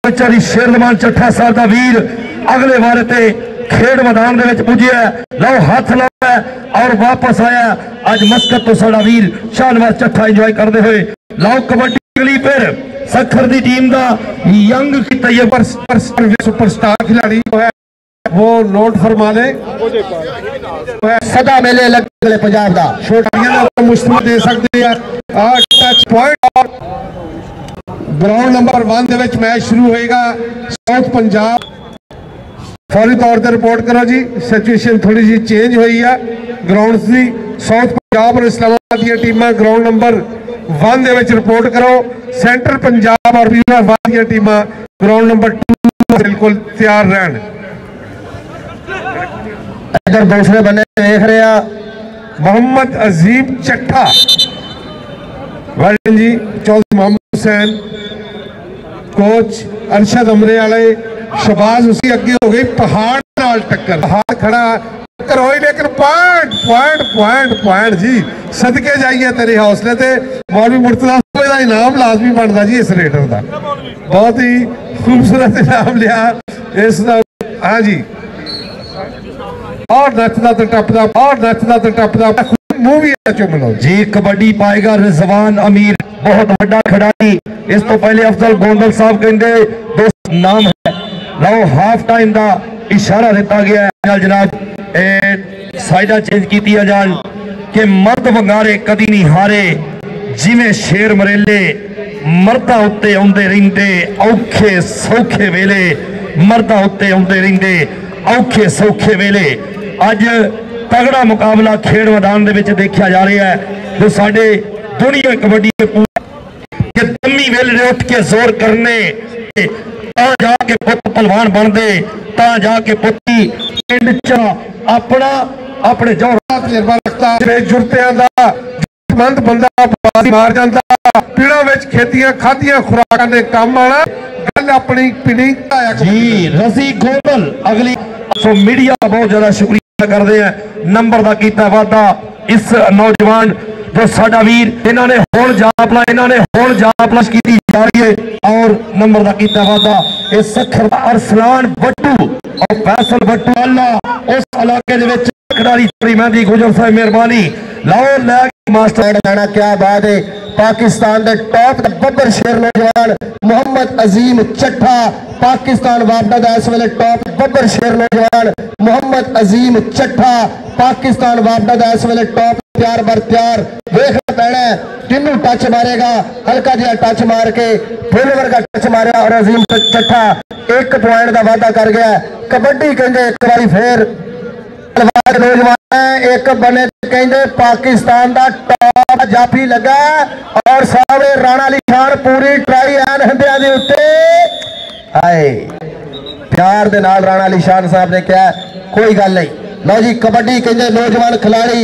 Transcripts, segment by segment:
बेचारी शेरमान चट्ठा साहब का वीर अगले वारे ते खेड मैदान दे विच पुजिया लो हाथ लाया और वापस आया। अज मस्कत तो साडा वीर शाहनवाज चट्ठा इंजॉय करते हुए लो कबड्डी अगली फिर सखर की टीम का यंग सुपरस्टार खिलाड़ी है वो नोट फरमा ले सदा मेले लगे पंजाब का छोटा मुश्किल दे सकते हैं। टच पॉइंट ग्राउंड नंबर 1 दे विच मैच शुरू होएगा। साउथ पंजाब फौरी तौर पर रिपोर्ट करो जी, सिचुएशन थोड़ी जी चेंज हुई है ग्राउंड की। साउथ पंजाब और इस्लामाबाद दी टीमां ग्राउंड नंबर 1 दे विच रिपोर्ट करो। सेंटर पंजाब और बीराबाद दी टीमां ग्राउंड नंबर 2 बिल्कुल तैयार रहन। इधर दूसरे बने देख रहे हैं मोहम्मद अजीम चट्ठा वाले जी, चौधरी मोहम्मद हुसैन कोच अरशद अमरे वाले शबाज उसी अगे हो गई पहाड़ नाल टक्कर। पहाड़ खड़ा टक्कर होई लेकिन पॉइंट पॉइंट पॉइंट पॉइंट जी सदके जाइए तेरे हौसले ते मौलवी मुर्तजा का इनाम लाजमी बनता जी। इस रेडर का बहुत ही खूबसूरत इनाम लिया इसका। हाँ जी और नचदा तो टपदा और नचदा तो टपदा मूवी चुमलो जी। कबड्डी पाएगा रिजवान अमीर, बहुत बड़ा खिलाड़ी। इस तो पहले अफजल गोंदल साहब कहते दोस्त नाम है। लो हाफ टाइम का इशारा दिता गया है जनाब, साइडा चेंज की जान कि मर्द वंगारे कदी नहीं हारे, जिमें शेर मरेले मर्दा उत्ते आउंदे रहिंदे औखे सौखे वेले, मर्दा उत्ते आउंदे रहिंदे औखे सौखे वेले। अज तगड़ा मुकाबला खेड मैदान दे विच देखा जा रहा है जो साडे दुनिया कबड्डी के दमी वेले उठ के जोर करने जाके पुत पहलवान बनते जाके पुत्ती पिंड च अपना अपने जोर तजर्बा रखता जुरतियां दा मंद बंदा मार जाता। पिंडों में खेतियां खादियां खुराकां दे काम आना गल अपनी पिनी जी। रजी गोंदल अगली सो मीडिया बहुत ज्यादा शुक्रिया करते हैं नंबर का किया वादा। इस नौजवान जो साडा वीर इन्होंने हुण जापला इन्होंने हुण जापलाश की जा रही है और नंबर का किया वादा। इस सखर अरसलान बट्टू और फैसल बट्टू अल्लाह उस इलाके दे विच खिडारी मेहदी गुजर साहब मेहरबानी लाओ लैग मास्टर जाना। क्या बात है। पाकिस्तान के टॉप बब्बर शेर नौजवान मोहम्मद अजीम चट्ठा, पाकिस्तान वापदा का इस वेले टॉप बब्बर शेर नौजवान मोहम्मद अजीम चट्ठा, पाकिस्तान वापदा का इस वेले टॉप तैयार बर तैयार देखना पैना है। किन्नू टच मारेगा, हल्का जिहा टच मार के फुल वर्गा टच मारिया और अजीम चट्ठा 1 पॉइंट का वादा कर गया। कबड्डी कहते एक बार फिर नौजवान एक बने कहते पाकिस्तान का टॉप जाफी लगा और सारे राणा अली खान पूरी ट्राई एन हंदिया के उत्ते आए प्यार दे नाल राणा अली खान साहब ने कहा कोई गल नहीं। लो जी कबड्डी कहते नौजवान खिलाड़ी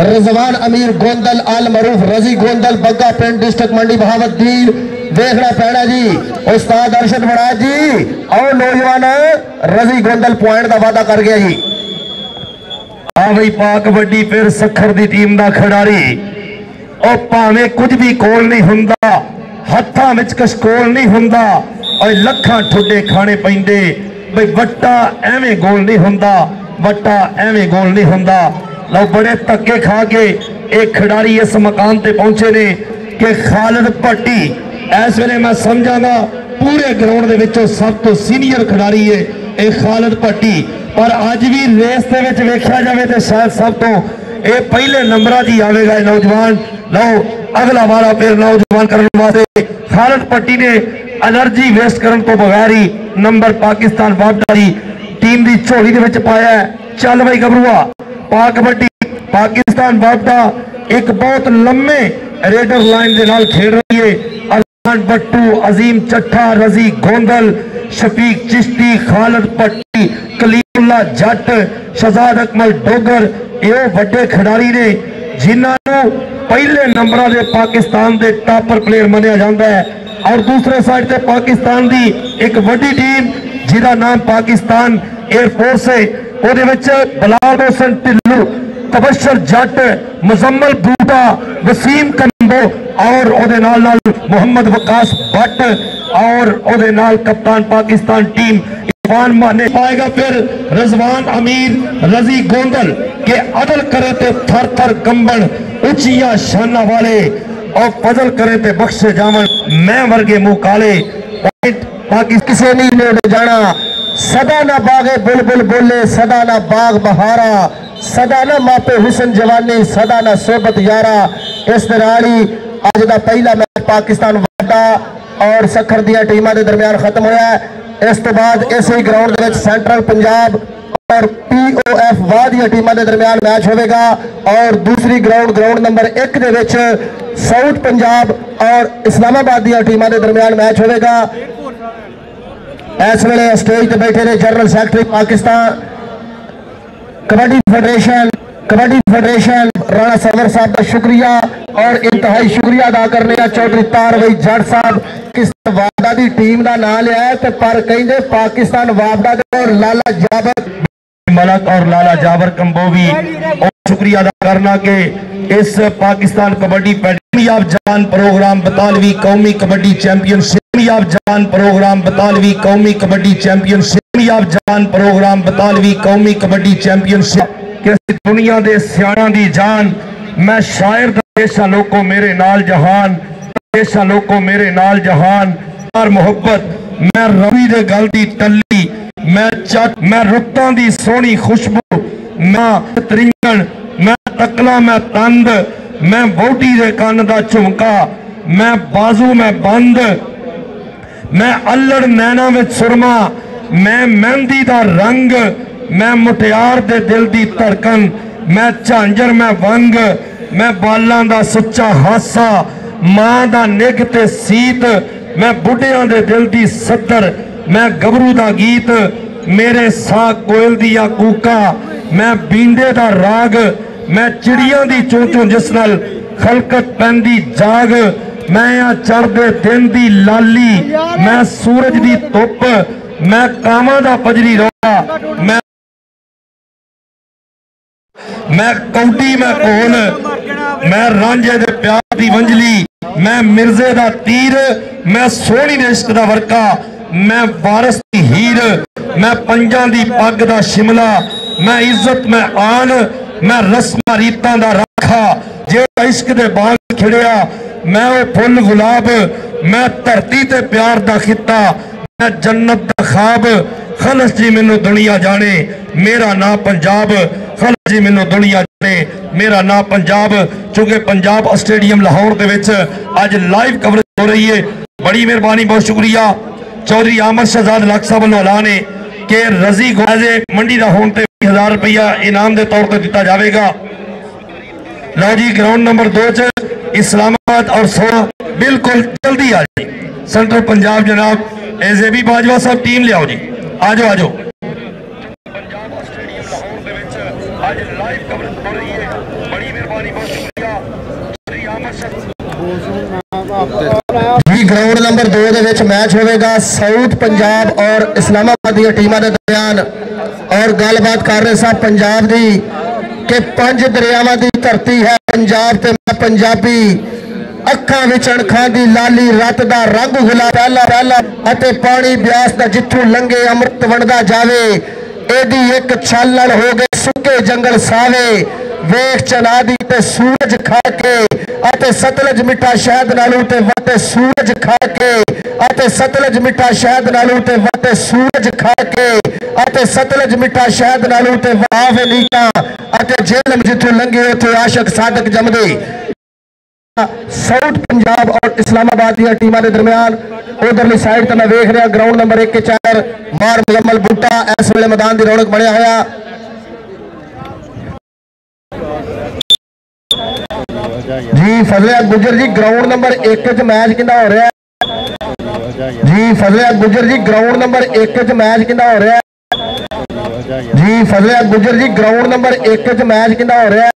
रिजवान अमीर गोंदल अल मरूफ रजी गोंदल बग्गा पिंड डिस्ट्रिक्ट मंडी बहावतदीन देखना पैना जी। उस्ताद अरशद बराज जी और नौजवान रजी गोंदल पॉइंट का वादा कर गया जी। हाँ भाई पा कबड्डी फिर सखर की टीम का खिडारी और भावे कुछ भी कोल नहीं हुंदा, हत्थां विच कुछ कोल नहीं हुंदा और लखां ठुडे खाने पैंदे भाई वट्टा एवें गोल नहीं हुंदा, वट्टा एवें गोल नहीं हुंदा। लो बड़े धक्के खा के एक खिडारी इस मकान ते पहुंचे ने कि खालिद भट्टी इस वेले मैं समझागा पूरे ग्राउंड दे विचों सब तो सीनियर खिडारी है ये खालिद भट्टी। पर अज भी रेस के वेख्या जाए तो शायद सब तो ये पहले नंबर ही आएगा नौजवान। लो अगला वारा फिर नौजवान करने वास्ते खालिद भट्टी ने एनर्जी वेस्ट करने तो बगैर ही नंबर पाकिस्तान वापदा की टीम की झोली के पाया है। चल भाई गबरूआ पा कबड्डी पाकिस्तान वापदा एक बहुत लम्बे रेडर लाइन के नाल खेल रही है। अरमान बट्टू अजीम चट्ठा रजी गोंदल शफीक चिश्ती खालिद भट्टी कलीमुल्ला जट शहजाद अकमल डोगर ये वड्डे खिडारी ने जिन्होंने पहले नंबर के पाकिस्तान के टॉपर प्लेयर मनिया जाता है। और दूसरे साइड से पाकिस्तान की एक वड्डी टीम जिसका नाम पाकिस्तान एयरफोर्स है ਉਹਦੇ ਵਿੱਚ बलाल हुसैन टिल्लू तबशर जट मुजम्मल बूटा वसीम कंबो और ओदे नाल मोहम्मद वकास भट्ट और ओदे नाल कप्तान पाकिस्तान टीम इरफान माने पाएगा। फिर रिजवान अमीर रजी गोंदल के अदल करे ते थर थर कंबन उचिया शाना वाले और फजल करे ते बख्शे जावन मैं वर्गे मुंह काले। पाकिस्तान किसे नहीं ले जाना, सदा ना बागे बुलबुल बोले, सदा ना बाग बहारा, सदा ना मापे हुसन जवानी, सदा ना सोबत यारा। इस दराड़ी अज का पहला मैच पाकिस्तान वाडा और सखर दिया टीमां के दरमियान खत्म होया। इस तो बाद इसी ग्राउंड में सेंट्रल पंजाब और POF वादिया टीमां के दरमियान मैच होगा और दूसरी ग्राउंड नंबर 1 दे विच साउथ पंजाब और इस्लामाबाद दिया टीमां के दरमियान मैच होगा। इस वेले स्टेज पर बैठे ने general secretary Pakistan kabaddi federation Rana Sarwar साहब का शुक्रिया और इंतहाई शुक्रिया अदा करने का चौधरी तार भाई जट साहब किस वाडा की टीम का नाम लिया है पर कहेंगे पाकिस्तान वाडा और लाला जाबर मलक और लाला जाबर कंबोवी और शुक्रिया अदा करना के इस पाकिस्तान कबड्डी कामयाब जवान प्रोग्राम 42वीं कौमी कबड्डी चैंपियनशिप कामयाब जवान प्रोग्राम 42वीं कौमी कबड्डी चैंपियनशिप कामयाब जवान प्रोग्राम 42वीं कौमी कबड्डी चैंपियनशिप कि दुनिया दे सियाणा दी जान मैं शायर देशा लोको मेरे नाल जहान देशा लोको मेरे नाल जहान और मोहब्बत मैं रवि दे गल दी टल्ली मैं चट मैं रुत्तां दी सोहनी खुशबू मैं तरिंगण मैं तकला मैं तंद मैं बोटी दे कान दा झुमका मैं बाजू में बंद मैं अल्लड़ नैना विच सुरमा मैं मेहंदी दा रंग मैं मुटियार दे दिल दी धड़कन मैं झांझर मैं वंग मैं बालां दा सच्चा हासा मां दा निग ते सीत मैं बुढ़ियां दे दिल दी सदर मैं गबरू दा गीत मेरे सा कोयल दिया कूका मैं बींडे दा राग मैं चिड़ियां दी चों जिस नाल खलकत पैंदी जाग मैं आ चढ़दे दिन दी लाली मैं सूरज दी धुप मैं कावां दा पजरी रोड़ा मैं कौडी मैं कोल मैं रांझे दे प्यार दी वंजली मैं मिर्जे दा तीर मैं सोहनी दे इश्क दा वर्का मैं वारस दी हीर मैं पंजां दी पग दा शिमला मैं इज्जत मैं आन मैं रस्मा रीतां दा राखा जे इश्क दे बाग खिड़िया मैं वो फुल गुलाब मैं धरती ते प्यार दा खिता मैं जन्नत दा ख्वाब खलस जी मैनू दुनिया जाने मेरा ना पंजाब खलस जी मैनू दुनिया जाने मेरा ना पंजाब। चूंकि पंजाब स्टेडियम लाहौर दे विच अज लाइव कवरेज हो रही है, बड़ी मेहरबानी बहुत शुक्रिया चौधरी आमद शहजाद लख साहब वालों ऐलान है कि रजी गाजे मंडी का होने 20,000 रुपया इनाम के तौर पर दिता जाएगा। लो जी ग्राउंड नंबर 2 च इस्लामाबाद और 16 बिल्कुल जल्दी आ जाए सेंट्रल पंजाब जनाब एजेबी बाजवा साहब टीम लियाओ जी आज आज ग्राउंड नंबर 2 के विच मैच होगा साउथ पंजाब और इस्लामाबाद दी टीमां दे दरमियान और गलबात कर रहे साहब पंजाब दी कि 5 दरियावां दी धरती है पंजाब ते मैं पंजाबी अखां विच अणखां दी लाली रत दा रंग गुला पहला अते पानी ब्यास दा जिथों लंघे अमृत वंडदा जावे एदी एक छालण हो गए सुके जंगल सावे वेख चला दी ते सूरज खा के अते सतलज मिठा शहद नालू ते वटे सूरज खा के अते सतलज मिठा शहद नालू ते वटे सूरज खा के अते सतलज मिठा शहद नालू ते वावे नीका अते जेल जिथों लंघे उथे आशिक सादक जमदे। साउथ पंजाब और इस्लामाबाद दी टीमां दे दरमियान उधरली साइड ते मैं वेख रहा ग्राउंड नंबर 1 के 4 मार मुजम्मल बूटा इस वेले मैदान की रौनक बनया होया। जी फजलिया गुजर जी ग्राउंड नंबर 1 च मैच किंदा हो रहा है जी फजलिया गुजर जी ग्राउंड नंबर 1 च मैच किंदा हो रहा है जी फजलिया गुजर जी ग्राउंड नंबर 1 च मैच किंदा हो रहा है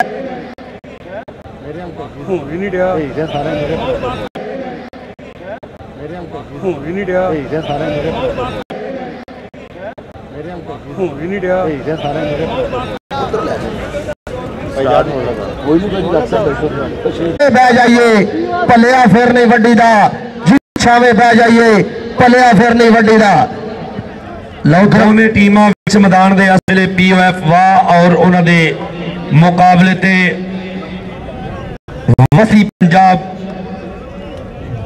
बह जाइए भलिया फिर नहीं वड्डी दा जी छावे बह जाइए भलिया फिर नहीं वड्डी दा। लो दोवें टीमां विच मैदान दे इस वेले POF वाह और उन्हां दे मुकाबले ते वसी पंजाब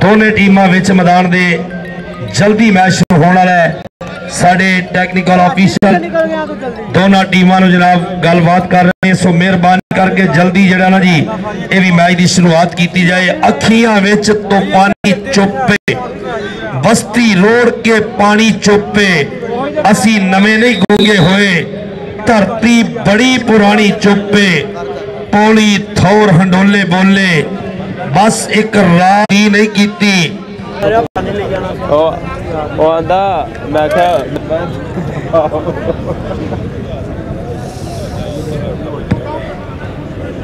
दोनों टीमां विच मैदान दे जल्दी मैच शुरू होने वाला है। साडे टेक्निकल ऑफिसर दोनों टीमां नूं जनाब गलबात कर रहे हैं, सो मेहरबानी करके जल्दी जड़ा ना जी ये भी मैच की शुरुआत की जाए। अखियां विच तूफानी चुप्पे बस्ती रोड के पानी चुप्पे असी नवे नहीं गूंगे होए धरती बड़ी पुरानी चुप्पे पौली थोर हंडोले बोले बस एक रात ही नहीं कीती।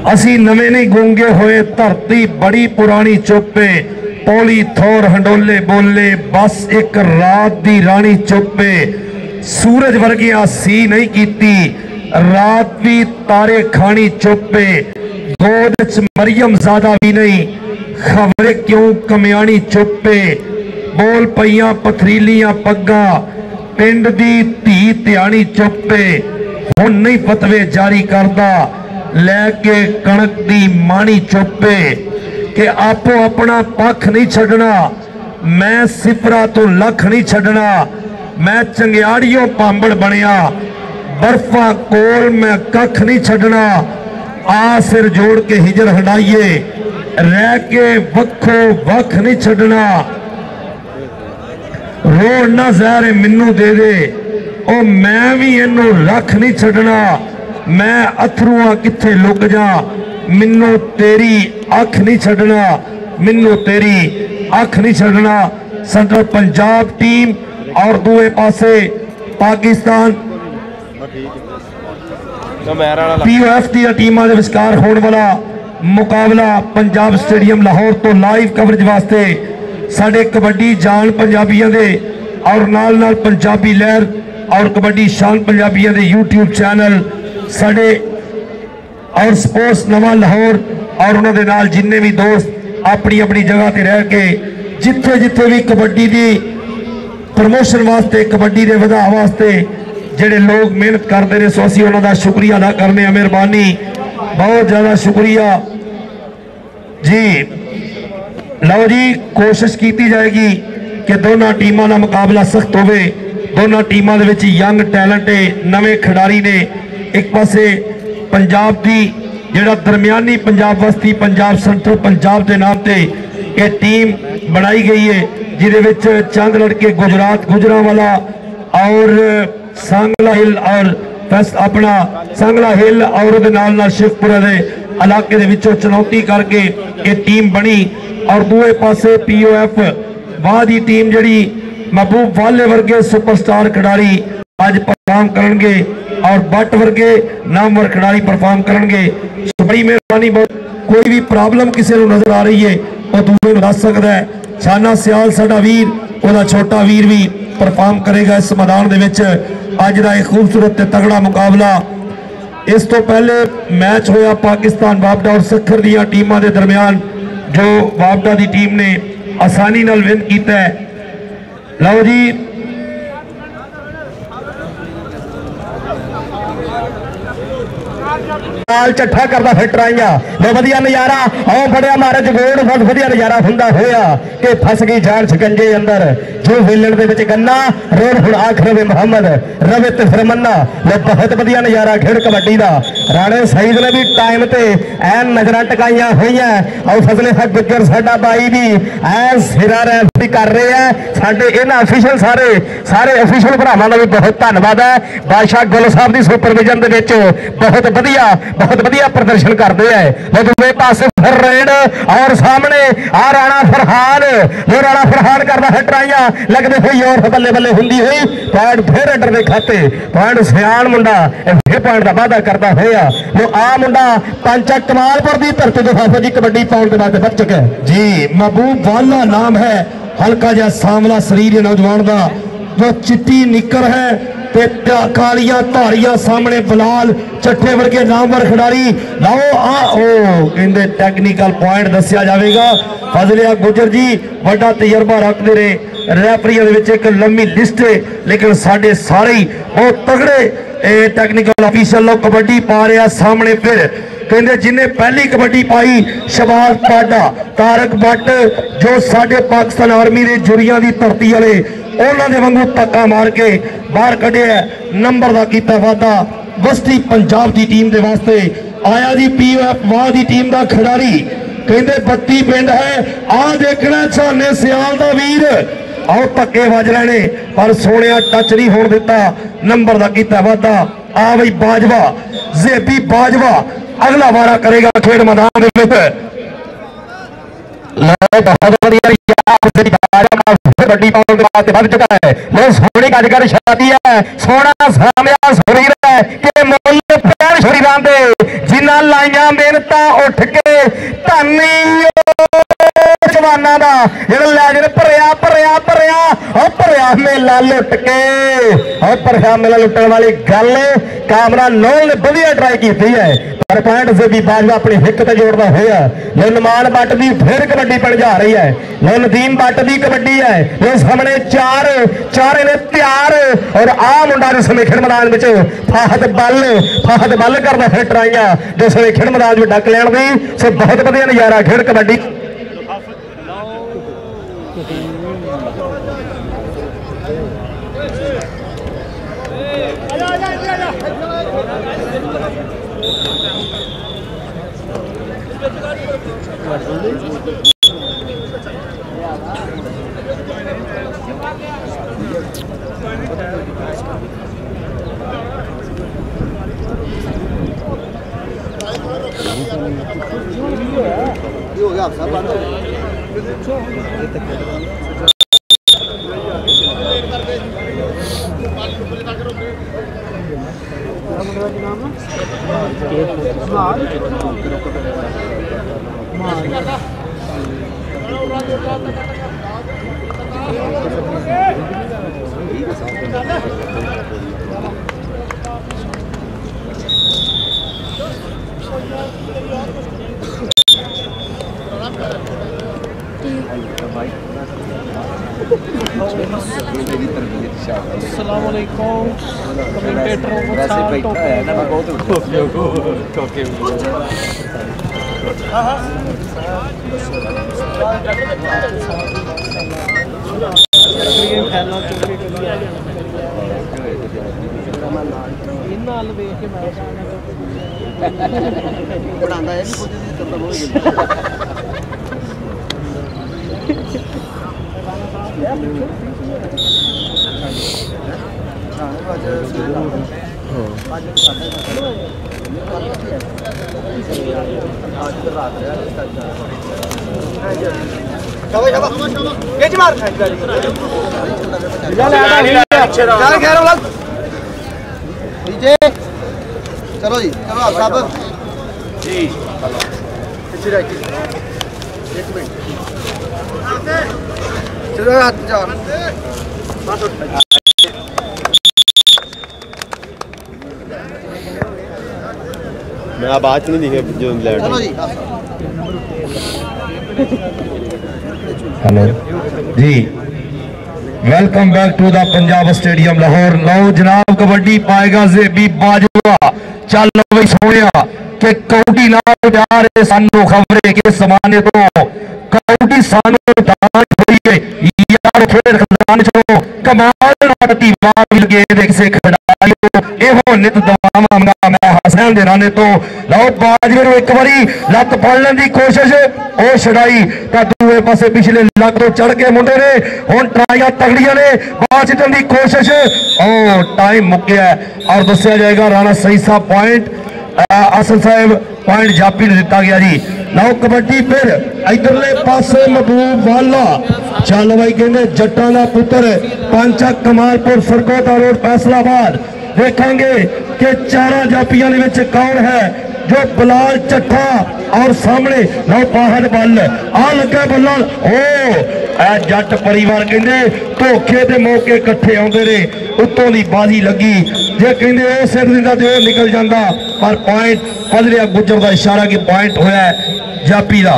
असी नवे नहीं गूंगे होए धरती बड़ी पुरानी चुप्पे पौली थोर हंडोले बोले बस एक रात दी रानी चुप्पे सूरज वर्गिया सी नहीं कीती रात भी तारे खानी चुप्पे गोद च मरियम ज़ादा भी नहीं खबरे क्यों कमयानी चुप्पे बोल पईयां पथरीलियां पग्गा पिंड दी धी ध्यानी चुप्पे हुण नहीं फतवे जारी करदा लैके कणक दी माणी चुप्पे कि आपो अपना पक्ष नहीं छड्डना मैं सिफरा तो लख नहीं छड्डना मैं चंगियाड़ियों पांबड़ बनिया बर्फा कोल मैं कख नहीं छड्डना आ सिर जोड़ के हिजर हंडाइए रह के वखो वख नहीं छड्डना रोड़ ना जहर मैनू दे दे ओ मैं भी इनू रख नहीं छड्डना मैं अथरुआ किथे लुक जा मैनू तेरी अख नहीं छड्डना मैनू तेरी अख नहीं छड्डना। सेंट्रल पंजाब टीम और दूए पासे पाकिस्तान POF दी टीमां दे विचकार होने वाला मुकाबला पंजाब स्टेडियम लाहौर तो लाइव कवरेज वास्ते साडे कबड्डी जान पंजाबियों दे और नाल नाल पंजाबी लहर और कबड्डी शान पंजाबियों दे YouTube चैनल साडे और स्पोर्ट्स नवा लाहौर और उन्होंने नाल जिन्ने भी दोस्त अपनी अपनी जगह ते रह के जिथे जिथे भी कबड्डी दी प्रमोशन वास्ते कबड्डी दे वधा वास्ते जेडे लोग मेहनत करते हैं सो असीं उन्हां दा शुक्रिया अदा करने हैं। मेहरबानी बहुत ज़्यादा शुक्रिया जी। लो जी कोशिश की जाएगी कि दोनों टीमों का मुकाबला सख्त होवे। दोनों टीमों के विच यंग टैलेंट है नवे खिडारी ने एक पासे पंजाब की जिहड़ा दरमियानी पंजाब वस्ती पंजाब सेंट्रल पंजाब के नाम से यह टीम बनाई गई है जिहदे विच चंद लड़के गुजरात गुजरांवाला और सांगला हिल और अपना सांगला हिल और उहदे नाल नाल शिवपुरा के इलाके दे विचों चुनौती करके ये टीम बनी। और दूए पासे POF वाह दी टीम जिहड़ी महबूब वाले वर्गे सुपरस्टार खिडारी अज परफॉर्म करनगे और बट वर्गे नामवर खिडारी परफॉर्म करनगे। बड़ी मेहरबानी कोई भी प्रॉब्लम किसी को नजर आ रही है वो दूसरे को दस सकता है। छाना सियाल साडा वीर वह छोटा वीर भी परफॉर्म करेगा इस मैदान के अज का एक खूबसूरत ते तगड़ा मुकाबला। इस तो पहले मैच होया पाकिस्तान वापडा और सखर दी टीमां दे दरमियान जो वापडा की टीम ने आसानी नाल विन किया है। लो जी चट्ठा करता फिर ट्राइया लो वधिया नज़ारा आओ फड़िया मारे जगोड़ बहुत वधिया नज़ारा हुंदा होया कि फस गई जान शिकंजे अंदर जो वेलण दे विच गन्ना रोड हुण आख रवे मोहम्मद रवे ते फरमन्ना लो बहुत वधिया नज़ारा खेड कबड्डी दा। राणे सईद ने भी टाइम ते ऐन नजरां टकाइयां होईयां और फजले हक गुजर साडा बाई भी ऐन सिरा रैफरी कर रहे हैं। साडे इन्हां अफिशियल सारे अफिशियल भरावां दा भी बहुत धन्नवाद है। बादशाह गुल साहब दी सुपरविजन दे विच बहुत वधिया प्रदर्शन करते हैं। दूसरे पास फिर रेड और सामने आ राणा फरहान करता है ट्राइया लगते हुई और बल्ले बल्ले हुंदी हुई पॉइंट फिर अंडर के खाते पॉइंट सियान मुंडा फिर पॉइंट का वादा करता होया वो आ मुंडा पंचा कमालपुर की धरती तो फाफो जी कबड्डी पाउंड के वास्ते बच चुका है जी। महबूब वाला नाम है हल्का जहा सांवला शरीर है नौजवान का जो चिट्टी निकर है ते कालियां धारियां सामने बिलाल चट्टे वर्गे नामवर खिडारी लाओ कहते टैक्नीकल पॉइंट दसिया जाएगा। फजलिया गुजर जी बड़ा तजर्बा रखते रहे, रैफरिया एक लंबी लिस्ट है लेकिन साढ़े सारे ही बहुत तगड़े टैक्नीकल ऑफिसर लोग कबड्डी पा रहे सामने। फिर कहते जिन्हें पहली कबड्डी पाई शबाज पाडा तारक भट्ट जो साढ़े पाकिस्तान आर्मी के जुरिया की धरती वाले उन्होंने वांगू धक्का मार के बाहर कढ़िया नंबर का किया वादा वस्ती पंजाब की टीम के वास्ते आया जी POF वाह की टीम का खिडारी कहते 32 पिंड है आ देखना छाने सियाल का वीर आओ धक्के वज रहे ने पर सोने टच नहीं होने दिता नंबर का किया वादा आ बई बाजवा जेबी बाजवा अगला वारा करेगा खेड मैदान में। बड़ी पाउंड के बाद बढ़ चुका है वो सोनी का जिक्र शादी है सोना सामया शरीर है कि मुल प्यार शरीरां दे जिन्ना लाइया मेहनत उठ के धनी जवाना दा लैजन भरिया भरिया भरिया भरिया मेला लुट के भरिया मेला लुटन वाली गल कामरा नौल ने वधिया ट्राई की है पर पॉइंट से भी बाजवा अपनी हिक ते जोड़ता हुआ नुमान भट्ट की फिर कबड्डी पड़ जा रही है नदीम भट्ट की कबड्डी है ये सामने चार ने तैयार और आ मुंडा जिस समय खेड मैदान में फाहद बल करना फिर ट्राइया जिस समय खेड मैदान में डक लैन की सो बहुत वधिया नजारा खेड कबड्डी। हो गया आप सब अस्सलाम वालेकुम कमेंटेटरों को बैठा है ना बहुत टोके बनांदा है नहीं खुद ही करता बहुत चलो जी चलो आप साहब जी एक मिनट चलो हाथ जाओ मैं आप आज नहीं दिखे जो लैंड चलो जी हेलो जी welcome back to the Punjab stadium Lahore. लो जनाब कबड्डी पाएगा जेबी बाजवा चल भाई सोनिया के कौडी ना जा रहे सानू खबरे के जमाने तो कौडी सानू डांट होई है यार खेल खजान चो कमाल नाटी बाग लगे देख से खिडारी एहो नित दवामा मैं हसन दे नाने तो लो बाजवे नु एक बारी लत पड़ने की कोशिश ओ छड़ाई ता दूए पासे पिछले लत तो चढ़ के मुंडे ने हुन ट्राइयां तगड़ियां ने बाल सिटन की कोशिश ओ टाइम मुक गया और दस्या जाएगा राणा सही साहब पॉइंट असल साहब पॉइंट जापी ने दिता गया जी। लो कबड्डी फिर इधरले पासे महबूब वाला चल भाई कहते जट्टां दा पुत्र पांचा कमालपुर सरकोटा रोड फैसलाबाद देखेंगे कि चारा जापियां दे कौन है जो बिलाल चट्ठा और सामने लो पाहद बल आ लगा बल्ला ओ जट परिवार कहते धोखे के मौके इकट्ठे आते रहे, उत्तों की बाजी लगी जे कहते वो सिर दिंदा तो निकल जाता, पर पॉइंट पदरिया गुजर का इशारा कि पॉइंट होया जापी का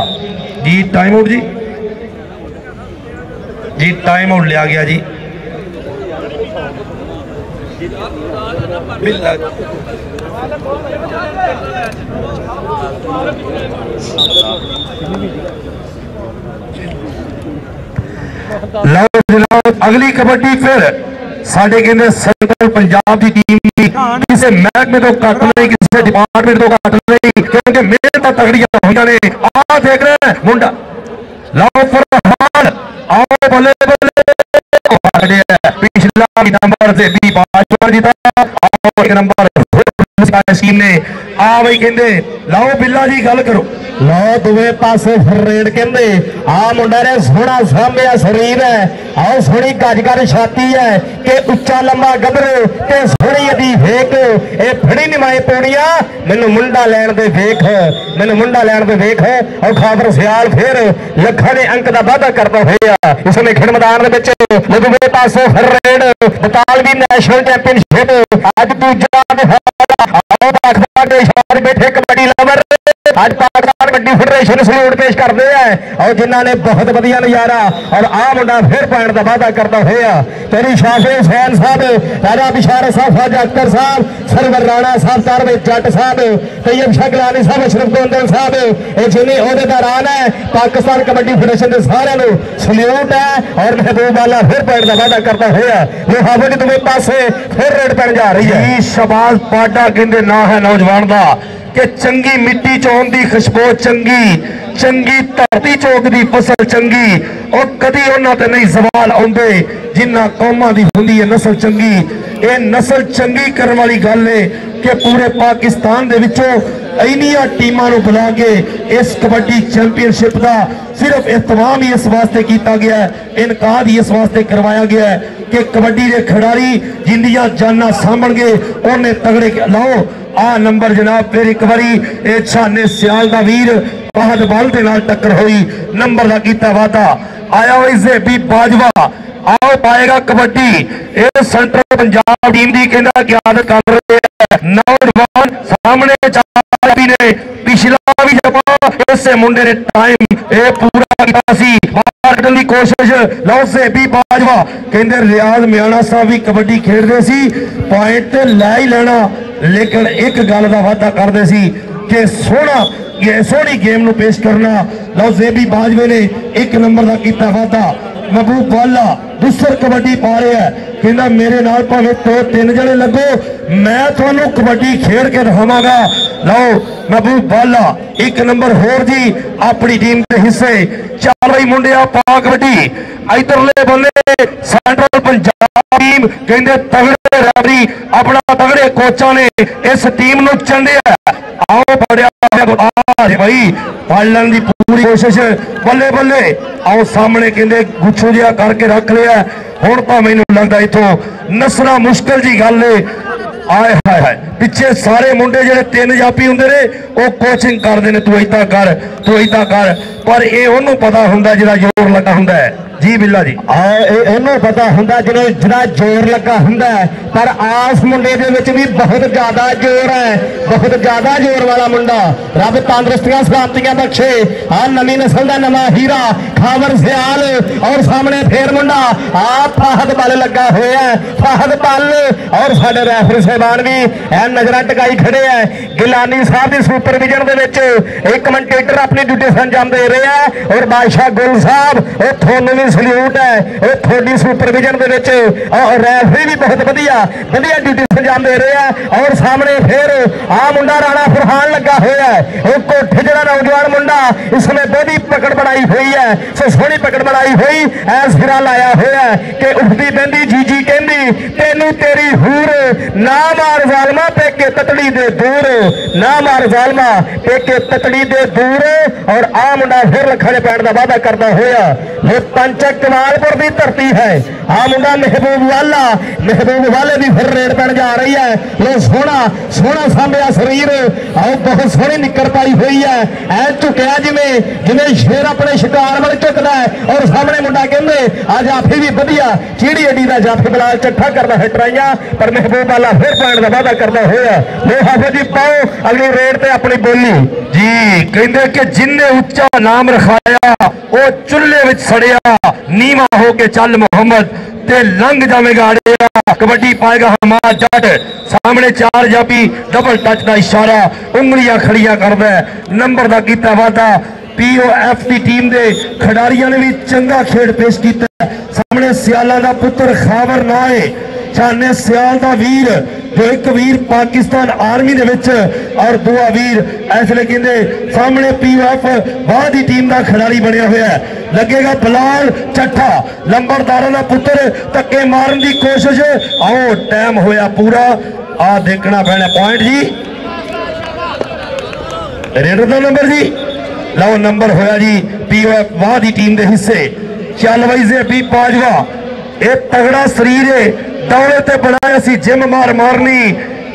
जी। टाइम आउट जी टाइम आउट लिया गया जी। लो जनाब अगली कबड्डी फिर साढ़े कहते सेंट्रल पंजाब की टीम किसी महकमे तो घट नहीं, किसी डिपार्टमेंट तो घट नहीं, क्योंकि मेहनत तगड़ियां हुई ने। आ देख रहे हैं मुंडा लाओ फरहान, आओ बल्ले बल्ले पिछला नंबर से भी बादशाह जीता, आओ एक नंबर ने आ भाई कहते लाओ बिल्ला जी गल करो। लो दुवे पासे फरेड कहते आ मुंडा ने सोहना सामया शरीर है, आओ सोहनी गजगर छाती है कि उच्चा लंबा गबरू ते सोहनी अदी वेख ए फड़ी निमाए पौड़ियां मैनू मुंडा लैण दे वेख, मैनू मुंडा लैण दे वेख। और खाबर सियाल फिर लखां ने अंक दा वादा करदा होया इसमें खेड मैदान दे विच दुवे पासे फरेड बतालवी नेशनल चैंपीयनशिप अज दूजा बैठे कबड्डी लवर आज पाकिस्तान कबड्डी फेडरेशन सलूट पेश करते हैं और जिन्होंने बहुत बढ़िया नजारा और आ मुंडा फिर पॉइंट का वादा करता हुआ तेरी शाफी हुसैन साहब, राजा बिशार साहब, ख्वाजा अख्तर साहब, सरवर राणा साहब, तारवे जट साहब, तैयब शाह गिलानी साहब, अशरफ गोंदल साहब, ये जिन्हें अहदेदारान है पाकिस्तान कबड्डी फेडरेशन के सारे सल्यूट है। और महबूब वाला फिर पॉइंट का वादा करता हुआ लिहाफे के दुवे पासे फिर रेड पैन जा रही है। शबाज पाडा कहते ना है नौजवान का कि चंगी मिट्टी चौन की खुशबू चंगी, चंगी धरती चौक की फसल चंगी, और कभी उन्होंने नहीं सवाल आते जिन्ना कौमां की होंदी है नस्ल चंगी। ये नस्ल चंगी करने वाली गल है कि पूरे पाकिस्तान दे विचों इन्नियां टीमां नूं बुला के इस कबड्डी चैंपीयनशिप का सिर्फ एहतमाम ही इस वास्ते किया गया है, इनकाद ही इस वास्ते करवाया गया है कि कबड्डी के खिडारी जिंदियां जाना सामण गए उन्हें तगड़े लाओ। आ नंबर जनाब फिर एक बारी छाने सियाल का वीर फहद बल के नाल टक्कर हुई, नंबर का किया वादा आया वैसे भी बाजवा आओ पाएगा कबड्डी। ये सेंट्रल पंजाब टीम की कहना क्यादत कर रहे हैं नौजवान सामने ने पिछला भी जपा इससे मुंडे ने टाइम ये पूरा किया सी मारने की कोशिश। लो से भी बाजवा कहते रियाज मियाना साहब भी कबड्डी खेडते सी पॉइंट ते लै ही लेना, लेकिन एक गल का वादा करते सी कि सोहनी गेम नूं पेश करना। लो जेबी बाजवे ने एक नंबर का किया वादा। महबूब वाला दूसर कबड्डी पा रहा है कहना मेरे नाल भावें 2-3 जने लगो मैं थानू कबड्डी खेड के दिखावांगा। लो महबूब वाला एक नंबर होर जी अपनी टीम के हिस्से। चल रही मुंडिया पा कबड्डी इधरले बल्ले सेंट्रल पंजाब टीम कहते तगड़े रैफरी अपना तगड़े कोचा ने इस टीम नूं चंडिया। आओ पड़िया भाई पालन की पूरी कोशिश बल्ले बल्ले। आओ सामने कहते गुच्छू जिहा करके रख लिया हुण तो मैनूं लगदा इथों नसना मुश्किल जी गल है। आए हाय हाय पिछे सारे मुंडे जिहड़े 3 जापी हुंदे ने वो कोचिंग करदे ने तू इदां कर तू इदां कर, पर ये उन्होंने पता हुंदा जिहड़ा जोर लगा हुंदा है। जी बिल्ला जी उन्होंने पता हुंदा जिहड़ा जोर लगा हुंदा है, पर आस मुंडे दे विच भी बहुत ज्यादा जोर है, बहुत ज्यादा जोर वाला मुंडा। रब तंदुरुस्तियां सलामतियां बख्शे। आ नवी नस्ल का नवा हीरा खावर सियाल और सामने फिर मुंडा आ फहद बल लगा हुआ है, फहद बल और साडे रैफरी साहबान भी नजर टकाई खड़े है। गिलानी साहब की सुपरविजन दे विच एक कमेंटेटर अपनी ड्यूटी अंजाम दे रहे हैं और बादशाह गुल साहब थोनू भी सल्यूट है थोड़ी सुपरविजन दे विच और रैफरी भी बहुत बढ़िया ड्यूटी अंजाम दे रहे हैं। और सामने फिर आ मुंडा राणा फरहान लगा हुआ है कोठे जरा नौजवान मुंडा इसमें बड़ी पकड़ बनाई हुई है, सो सोहनी पकड़ बनाई हुई ऐस फिरा लाया हुआ है कि उठती बहती जी जी कहती तेनू तेरी हूर ना मार जालमा पेके ततड़ी दे दूर, ना मार जालमा पेके ततड़ी दे दूर। और आ मुंडा फिर लखाने पैण का वादा करता हुआ ये पंचक कमालपुर की धरती है। आ मुंडा महबूब वाला बल्ले भी फिर रेड पैन जा रही है। लो सोहना सोहना सामया शरीर आओ बहुत सोहनी निक्कर पाई हुई है ऐ झुकिया जिमें जिमें शेर अपने शिकार वाल झुकता है और सामने मुंडा कहते आज जाफी भी वधिया चीड़ी अड्डी का जाफी बिलाल चट्ठा करता है ट्राइयां पर महबूब वाला फिर पॉइंट का वादा करता हुआ लो हाफिज जी पाओ अगली रेड से अपनी बोली जी कहते कि जिन्ने उच्चा नाम रखाया वो चुल्हे विच सड़िया नीवा होके चल मोहम्मद ते लंघ जावेगा अड़िया कबड्डी पाएगा हमारा जट सामने चार जापी डबल टच का इशारा उंगलियां खड़िया करदा नंबर का कीता वादा POF की टीम के खिडारियों ने भी चंगा खेड पेश किया सामने सियाला का पुत्र खावर ना है छाने सियाल का वीर जो एक वीर पाकिस्तान आर्मी दे विच और दूआ वीर इसलिए कहते सामने POF बाद ही टीम का खिडारी बनया हुआ है लगेगा बिलाल चट्ठा लंबरदारों का पुत्र धक्के मारन की कोशिश आओ टाइम होया पूरा आ देखना पैना पॉइंट जी रेडर का नंबर जी लो नंबर होया जी POF बाद ही टीम के हिस्से चल बई से भी पाजवा ये तगड़ा शरीर है दौड़े ते बनाया सी जिम मार मारनी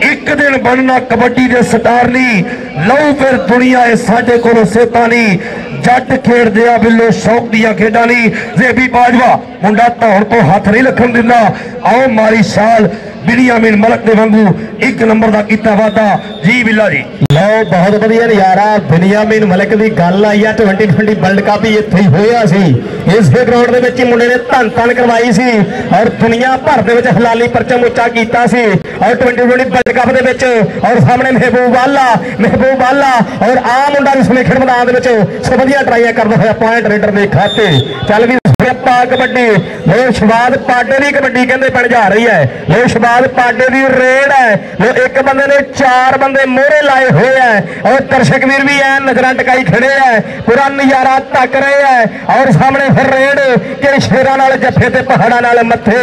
एक दिन बनना कबड्डी दे सटारनी लो फिर दुनिया है साडे कोलों सेता नहीं जट खेड दिया बिलो शौक दिया खेडा नहीं जेबी बाजवा मुंडा धौड़ तो हाथ नहीं रखन दिंदा आओ मारी शाल बिनियामिन मलक दे वांगू एक नंबर का कीता वादा जी बिल्ला जी लो बहुत बढ़िया नजारा बिनियामिन मलक की गल आई है 2020 वर्ल्ड कप ही इत्थे ही होया सी इस ग्राउंड दे विच मुंडे ने धन धन करवाई सी और दुनिया भर दे विच हलाली परचम उच्चा कीता सी और 2020 वर्ल्ड कप दे विच और सामने महबूब वाला और आ मुंडा भी सुमेखड़ मैदान दे विच सब वधिया ट्राई करदा होया पॉइंट रेडर दे खाते चल भी कबड्डी लो शबाद पाटे की कबड्डी कहते बन जा रही है लो शबाद पाटे की रेड है लो एक बंदे ने चार बंदे मोहरे लाए हुए हैं और दर्शक वीर भी है नजर टकाई खड़े है पूरा नजारा तक रहे हैं और सामने फिर रेड कि शेरां नाल जफे ते पहाड़ां नाल मथे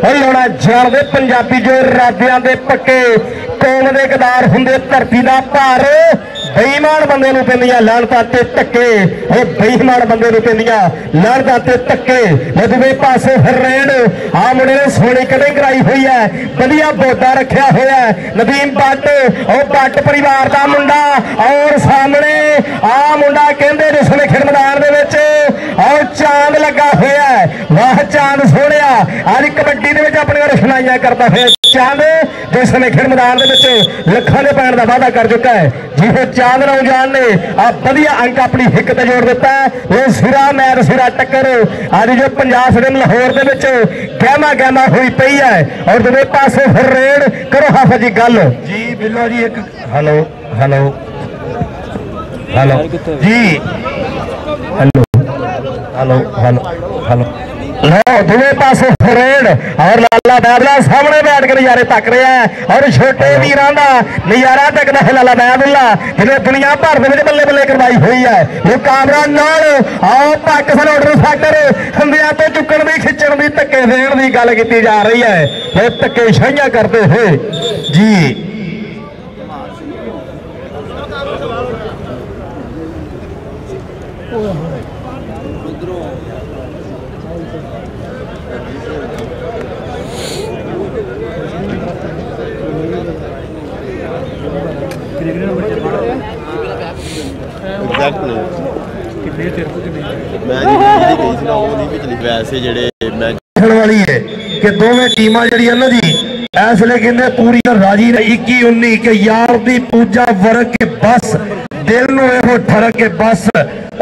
होना जानते पंजाबी जो इरादियां दे पक्के कौम दे गदार हुंदे धरती दा भार बेईमान बंदे नूं पैंदियां लानतां ते धक्के और बेईमान बंदे नूं पैंदियां लानतां ते धक्के दूसरे पासे फिर रेड आ मुंडे ने सोनी कटिंग कराई हुई है वधिया बोटा रखा हुआ है नदीम भट्ट और भट्ट परिवार का मुंडा और सामने आ मुंडा कहते जिसने खेल मैदान दे विच और चांद लगा हुआ है वाह चांद सोहणिया अज कबड्डी दे विच अपनी रखनाइयां करता है चांद जिसने खेल मैदान दे विच लखां दे पैण दा वादा कर चुका है जिसे चांद नौजवान ने आ वधिया अंक अपनी हिक ते जोड़ दिता है वो सिरा मैच सिरा टक्कर आज जो पंजाब स्टेडियम लाहौर दे विच गहमा गहमा हुई पई है और दूसरे पासे फिर रेड करो हाफिज जी गल जी बिल्लो जी एक हेलो हेलो हेलो जी हेलो हेलो हेलो हेलो लो दूसरे पासे रेड और लाला बैदला सामने बैठ के नजारे तक रहा है और छोटे वीरां दा नजारा तकदा है लाला बैदला जिन्हें दुनिया भर दे बल्ले बल्ले करवाई हुई है वो कामरा नाल आओ पाकिस्तान ऑर्डर फैक्टर हंदियां तो चुकण दी खिच्चण दी धक्के देण दी गल कीती जा रही है ये धक्के शाहियां करते हुए जी वैसे जेडे मैच वाली है कि दोवें टीमां जड़ियां ना जी इसलिए कहते पूरी राजी ने 21-19 के यार दी पूजा वर्ग के बस दिल नूं इहो ठरक के बस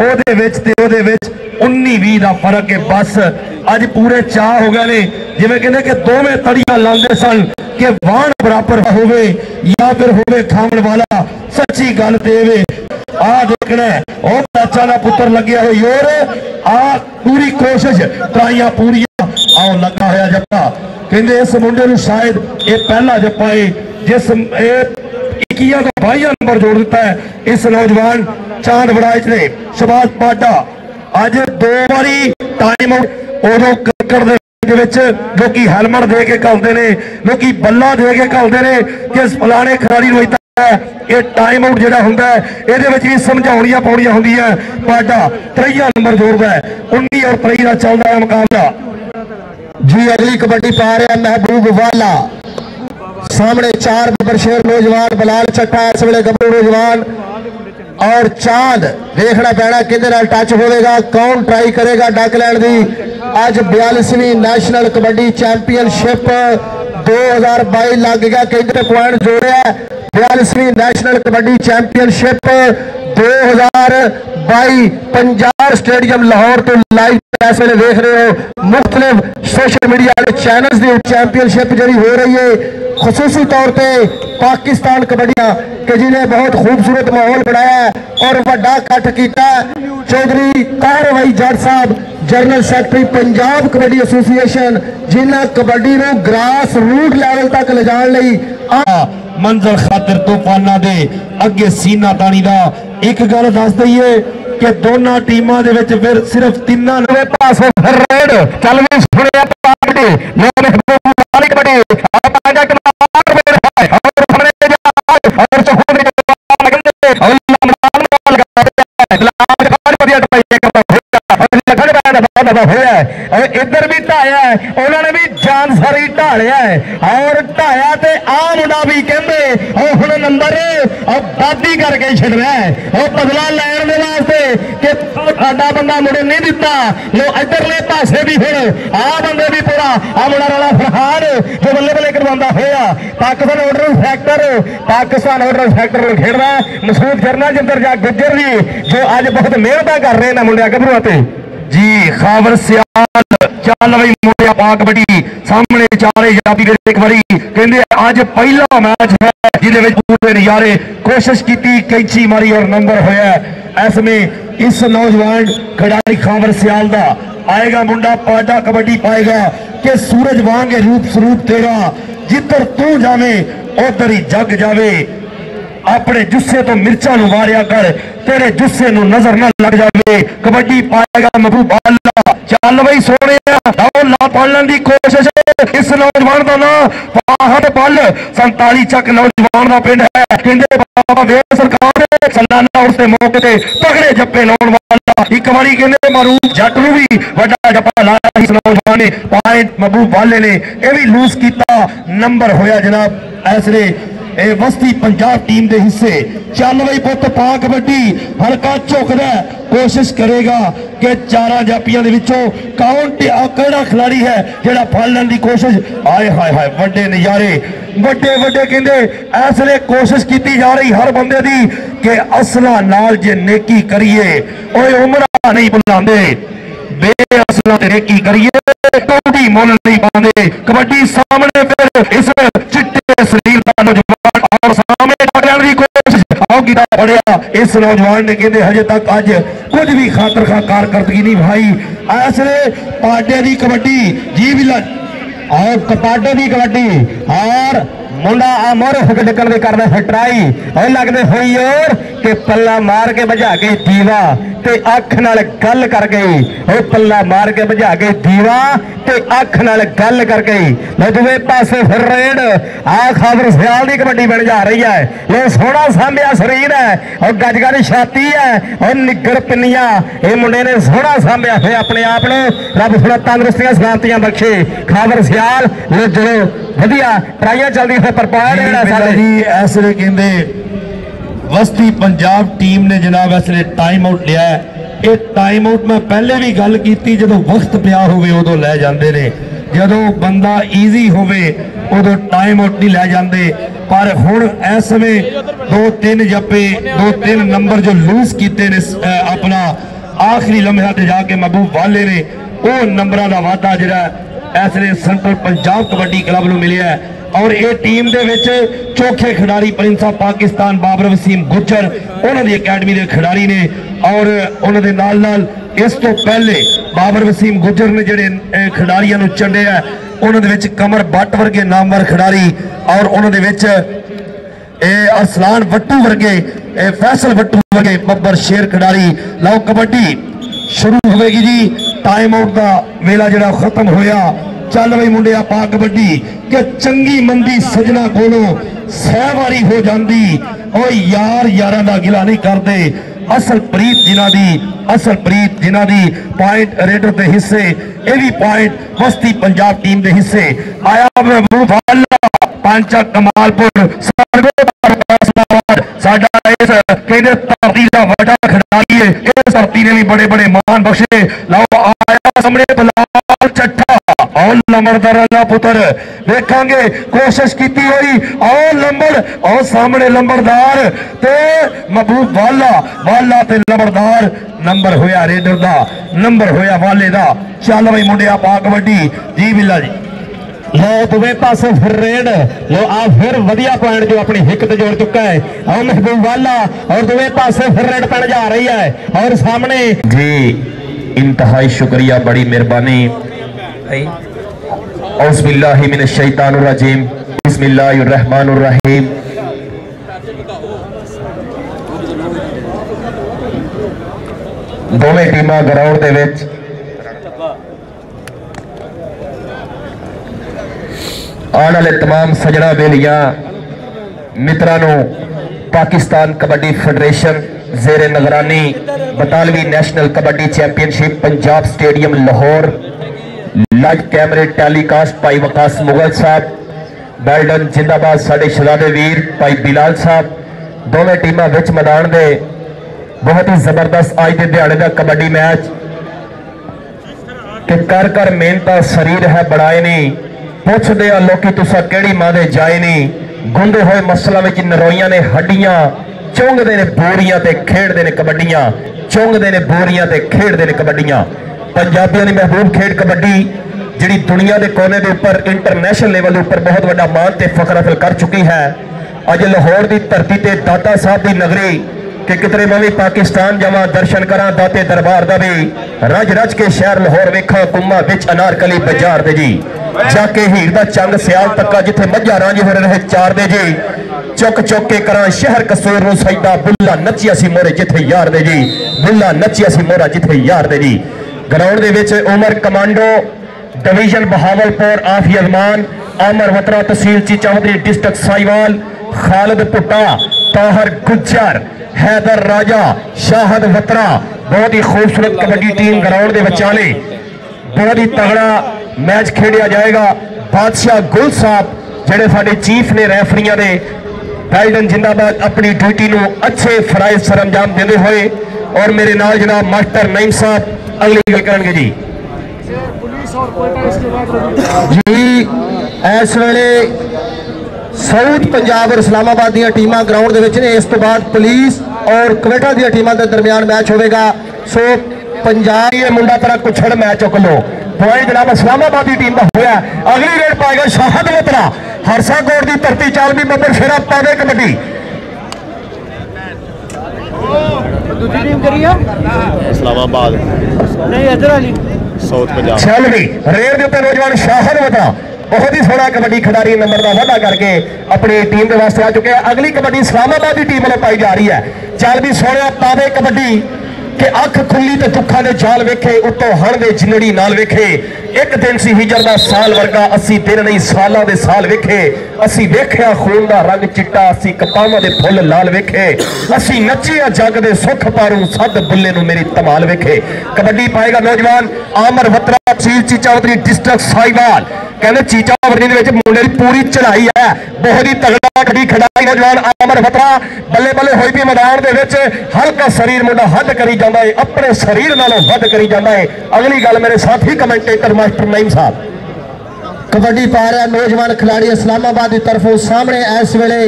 ओदे विच ते ओदे विच 19-20 का फर्क है बस अज पूरे चाह हो गए ने जिवें कहते कि दोवें तड़ियां लांदे सन कि वाण बराबर होवे या फिर होवे खावन वाला सच्ची गल देवे आ देखना और चाचा का पुत्र लग्या हो और आ पूरी कोशिश ट्राइयां पूरियां आओ लगा होया जप्पा कहते इस मुंडे नूं शायद ये पहला जप्पा है जिस 21 का 22 नंबर जोड़ दिता है इस नौजवान चांद बड़ाइच ने शबाज पाटा अज 2 बारी टाइम उदों क्रिकेट जो कि हेलमेट दे के घलते हैं लोग बल्ला दे के घलते हैं कि फलाने खिलाड़ी को ये टाइम आउट जो होंगे ये भी समझाउणियां पाउणियां होंदियां पाटा 23 नंबर जोड़ता है 19 और 23 का चलता है मुकाबला जी। अगली कबड्डी पा रहा महबूब वाला सामने 4 बबरशेर नौजवान, बलाल चट्टा इस वे गबरू नौजवान और चांद देखना पैना कि टच होगा, कौन ट्राई करेगा डक लैन की। अज 42वीं नैशनल कबड्डी चैंपीयनशिप 2022 लग गया, किधर पॉइंट जोड़िया। 42वीं national kabaddi championship 2022 Punjab stadium Lahore तो लाइव इस वे देख रहे हो। मुख्तलिफ सोशल मीडिया चैनल्स की चैंपीयनशिप जी हो रही है, खसूसी तौर पर पाकिस्तान कबड्डियां कि जिन्हें बहुत खूबसूरत माहौल बनाया और बड़ा कट किया। चौधरी ताहिर भाई जट साहब general secretary Punjab kabaddi association, जिन्हें कबड्डी को ग्रास रूट लैवल तक ले जाने लई मंजर खातिर तूफाना दे अगे सीना तानी दा। एक गल दस दईए कि दोनों टीमों के विच फिर सिर्फ 3 पासों रेड चल भी सुनिया कबड्डी इधर भी ढाया उन्होंने भी जान सारी ढालिया और ढाया तो आ मुंडा भी कहते हूं नंबर बादी करके छड़ना है बदला लैन वास्ते कि साडा बंदा मुड़े नहीं दिता। लो इधरले पासे भी हूं आ बंदे भी पूरा आ मुंडा वाला फरहान जो बल्ले बल्ले करवाता होया पाकिस्तान ऑर्डर फैक्टर खेड़ना मसूद करना जिंदर जा गुजर जी जो अज बहुत मेहनत कर रहे हैं मुंडिया गभरुआ ते जी। खावर सियाल चल बई मुंडिया पाक कबड्डी सामने चारे जाती एक बारी कहते अज पहला मैच है जिहदे पूरे नजारे कोशिश की कैंची मारी और नंबर होया। इसमें इस नौजवान खिडारी खावर सियाल का आएगा मुंडा पाटा कबड्डी पाएगा कि सूरज वांग रूप स्वरूप तेरा जिधर तू जावे उधर ही जग जावे। अपने जुस्से तो मिर्चा मारिया कर तेरे जुस्से नजर न लग जाए। कबड्डी पाएगा महबूब अल्लाह चल बई सोने ला पालन की कोशिश इस नौजवान का नाम पाहट पल 47 चक नौजवान का पिंड है। कहते बाबा वेद सरकार सालाना उसके मौके से तगड़े जप्पे लाने वाला एक बारी कहते मारूफ जट नूं भी बड़ा जप्पा लाया इस नौजवान ने पॉइंट महबूब वाले ने यह भी लूज किया नंबर होया जनाब। ऐसले वस्ती पंजाब टीम के हिस्से चल बई पुत पा कबड्डी हल्का झुकदा कोशिश करेगा कि 4 जापियों के विचों कौन केड़ा खिलाड़ी है जेड़ा फल लैण की कोशिश। आए हाय हाय वड्डे नजारे वड्डे वड्डे कहंदे इसलिए कोशिश की जा रही हर बंदे की कि असला नाल जे नेकी करिए ओए उमरा नहीं बुलांदे बेअसला ते नेकी करिए कोई मुल नहीं पाते। कबड्डी सामने फिर इस चिट्टे शरीर का नौजवान और सामने की कोशिश बढ़िया इस नौजवान ने कहते हजे तक अज कुछ भी खातर खा कारकर्दगी नहीं भाई। ऐसले पाटे की कबड्डी जी भी और पाटे की कबड्डी और मुंडा मोर हुक डकन के करना है ट्राई और लगते हुई और कि पल्ला मार के बजा गई दीवा ते अख नाल गल कर गई। वो पल्ला मार के बजा गई दीवा ते अख नाल गल कर गई। लो दूसरे पासे फिर रेड आ खाबर सियाल की कबड्डी बन जा रही है। लो सोहना सांभिया शरीर है और गजगा की छाती है और निगर पिनिया ये मुंडे ने सोहना सांभिया है अपने आप को। रब थोड़ा तंदुरुस्तियां सलामतियां बख्शे खाबर सियाल लो जो वधिया ट्राइयां चलदी है पर पॉइंट जी। ऐसले कहंदे वस्ती पंजाब टीम ने जनाब इसलिए टाइम आउट लिया है। ये टाइम आउट मैं पहले भी गल की जो वक्त पिया होवे उदों लै जांदे ने जो बंदा ईजी होवे उदों टाइम आउट नहीं लै जांदे। पर हुण इस समय 2-3 जप्पे 2-3 नंबर जो लूज किए ने अपना आखिरी लम्हे ते जाके महबूब वाले ने वो नंबरों का वाधा जिहड़ा इसलिए सेंट्रल पंजाब कबड्डी क्लब नूं मिलिया है। और ये टीम दे विच चौखे खिडारी प्रिंसा पाकिस्तान बाबर वसीम गुजर उन्होंने अकैडमी के खिडारी ने और उन्होंने नाल नाल इस तो पहले बाबर वसीम गुजर ने जिहड़े खिडारियों नूं चंडिया उन्होंने विच कमर बट वर्गे नामवर खिडारी और उन्होंने विच अरसलान वट्टू वर्गे फैसल वट्टू वर्गे बब्बर शेर खिडारी। लो कबड्डी शुरू होगी जी। टाइम आउट का वेला जिहड़ा खत्म होया। चल बई मुंडिया पा कबड्डी कि चंगी मंदी सजना कोलों सहवारी हो जाती और यार यारां दा गिला नहीं करते। असल प्रीत जिन्हां दी पॉइंट रेडर के हिस्से ये भी पॉइंट वस्ती पंजाब टीम के हिस्से आया महबूब अल्लाह पंच कमालपुर साडा इस कहते धरती का वड्डा खिडारी है। इस धरती ने भी बड़े बड़े मान बख्शे। लो आया सामने बिलाल चट्ठा और लंबरदार का पुत्र देखांगे कोशिश की हुई और लंबर और सामने लंबरदार ते महबूब वाला ते लंबरदार नंबर होया रेडर दा नंबर होया वाले दा। चल भाई मुंडिया पा कबड्डी जी बिल्ला जी। लो दुवे पासे फिर रेड लो आ फिर वधिया पॉइंट जो अपनी हिक ते जोड़ चुका है और महबूब वाला और दुवे पासे फिर रेड पड़ जा रही है और सामने जी इंतहाई शुक्रिया बड़ी मेहरबानी। औज़ुबिल्लाहि मिनश शैतानिर रजीम बिस्मिल्लाहिर रहमानिर रहीम। दोवें टीमां ग्राउंड दे विच आने वाले तमाम सजना बेलियां मित्रां पाकिस्तान कबड्डी फेडरेशन ज़ेरे निगरानी 42वीं national kabaddi championship Punjab stadium Lahore live कैमरे टेलीकास्ट भाई वकास मुगल साहब बैल्डन जिंदाबाद साडे शहजादे वीर भाई बिलाल साहब दोवें टीमां विच मैदान दे बहुत ही जबरदस्त अज के दिहाड़े का कबड्डी मैच कि कर कर मेहनत शरीर है बढ़ाए नहीं पुछते आ लोग तुसा केड़ी मां दे जाए नहीं गुंदे हुए मसलों में नरोइया ने हड्डियां चुंगते ने बोरियां ते खेडते ने कबड्डियां चुंगते ने बोरियां ते खेडते ने कबड्डियां। पंजाबियों की महबूब खेड कबड्डी जिहड़ी दुनिया के कोने के उपर इंटरनेशनल लेवल के उपर बहुत बड़ा मान ते फखर हासिल कर चुकी है। अज लाहौर की धरती ते दाता साहब की नगरी कि कितने मैं भी पाकिस्तान जावा दर्शन करा दाते दरबार का भी रज रज के शहर लाहौर वेखा कुम्मा बिच अनारकली बाजार दे जी जाके हीर दा चंग सियाल तक्का जिथे मझा रांझे हो रहे चार दे जी चुक चुक के करा शहर कसूर नु सैदा बुल्ला नचिया सी मोरे जिथे यार दे जी बुल्ला नचिया सी मोरा जिथे यार दे जी। ग्राउंड दे विच उमर कमांडो डिवीजन बहावलपुर आफी अजमान आमर वतरा तहसील चीचावदरी डिस्ट्रिक्ट साहिवाल खालिद पुट्टा ताहर गुज्जर हैदर राजा शाहद वतरा बहुत ही खूबसूरत कबड्डी टीम ग्राउंड के विचाले बहुत ही तगड़ा मैच खेलिया जाएगा। बादशाह गुल साहब जेडे साडे चीफ ने रेफरियां ने बैल्डन जिंदाबाद अपनी ड्यूटी को अच्छे फराइज सर अंजाम देते हुए और मेरे नाल जनाब मास्टर नईम साहब अगली गल करेंगे जी। जी इस वेले साउथ पंजाब और इस्लामाबाद दी टीमां ग्राउंड दे विच ने इस तो बाद पुलिस और कवेटा दी टीमां दे दरमियान मैच होगा। सो पंजाब ये मुंडा तरह कुछड़ मैच चुक लो पॉइंट जनाब इस्लामाबाद की टीम का होया। अगली रेड पाएगा शाहद वतरा हरसाकोट की धरती चाल भी बब्बर फेरा पावे कबड्डी इस्लामाबाद नहीं इधर वाली साउथ पंजाब चल भी रेड के उत्ते नौजवान शाहद वतरा बहुत ही सोहना कबड्डी खिडारी नंबर का वादा करके अपनी टीम के वास्ते आ चुके हैं। अगली कबड्डी इस्लामाबाद की टीम वालों पाई जा रही है। चल भी सोहना पावे कबड्डी कि अख खुली तो दुखा दे जाल वेखे उतो हण दे जिंदड़ी नाल वेखे एक दिन सी हिजर दा साल वर्गा 80 दिन नहीं सालों दे साल वेखे असी वेख्या खून दा रंग चिट्टा असी कपावां दे फुल लाल वेखे असी नचिया जग दे सुख पारू सद बुल्ले नू मेरी तमाल वेखे। कबड्डी पाएगा नौजवान आमर वतरा तहसील चीचावदरी डिस्ट्रिक्ट साहिवाल कहते चीचावदरी मुंडे की पूरी चढ़ाई है बहुत ही तगड़ा कबड्डी खिडारी नौजवान आमर वतरा बल्ले बल्ले हुई भी मैदान दे विच हल्का शरीर मुंडा हद करी जाता है अपने शरीर नालों वध करी जाता है। अगली गल मेरे साथी कमेंटेटर मास्टर नईम साहब कबड्डी पा रहा नौजवान खिलाड़ी इस्लामाबाद की तरफों सामने इस वेले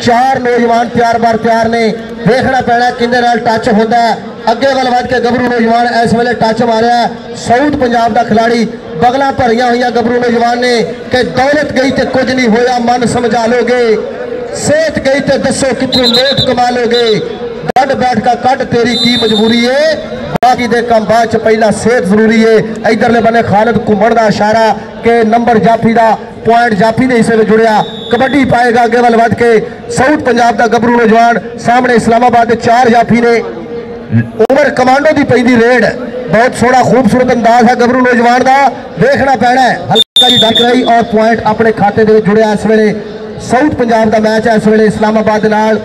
4 नौजवान तैयार बार तैयार ने देखना पैना किंदे नाल टच होता है अगे वाल वध के गबरू नौजवान इस वेले टच मारिया साउथ पंजाब का खिलाड़ी बगलां भरिया हुई गबरू नौजवान ने कि दौलत गई तो कुछ नहीं होया मन समझा लोगे सेहत गई तो दसो कितों नोट कमा लोगे गड बैठ का कट तेरी की मजबूरी है बाकी दे काम बाद च पहला सेहत जरूरी है। इधरले बने खालिद घुमण का इशारा के नंबर जाफी का पॉइंट जाफी ने हिस्से में जुड़िया। कबड्डी पाएगा अगे वाल वध के साउथ पंजाब का गबरू नौजवान सामने इस्लामाबाद के 4 जाफी ने उमर कमांडो की पैदी रेड बहुत सोहना खूबसूरत अंदाज है गबरू नौजवान का देखना पैना है हल्का जी डक रही और पॉइंट अपने खाते के जुड़िया। इस वेले साउथ पंजाब का मैच है इस वेले इस्लामाबाद नाल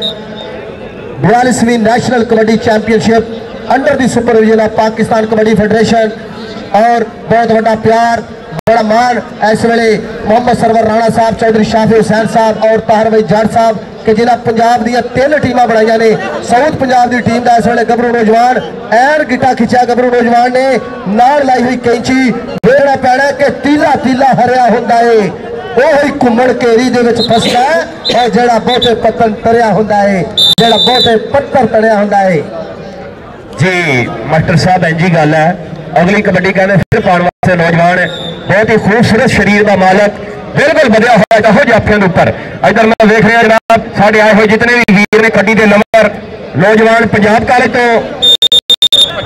42वीं national kabaddi championship under the supervision of Pakistan kabaddi federation और बहुत बड़ा प्यार बड़ा मान इस वेले मोहम्मद सरवर राणा साहब, चौधरी शाफी हुसैन साहब और ताहर भाई जट साहब कि जिन्हें पंजाब दी 3 टीमां बनाई ने। साउथ पंजाब की टीम का इस वेले गभरू नौजवान ऐन गिटा खिंचा, गभरू नौजवान ने नाल लाई हुई कैंची देखना पैना कि तीला तीला हरिया होंदा है वही घूमण घेरी दे विच फसदा है और जेड़ा बहुते पत्तन तरिया होंदा है, जेड़ा बहुते पत्थर तड़िया होंदा है। जी मास्टर साहब इंजी गल है। अगली कबड्डी कहने फिर पाने वास्ते नौजवान बहुत ही खूबसूरत शरीर का मालक बिल्कुल बदया हुआ कहो जाफियों के उपर। इधर मैं देख रहा जनाब साढ़े आए हुए जितने भी वीर ने कड्डी के नंबर नौजवान पंजाब कॉलेज तो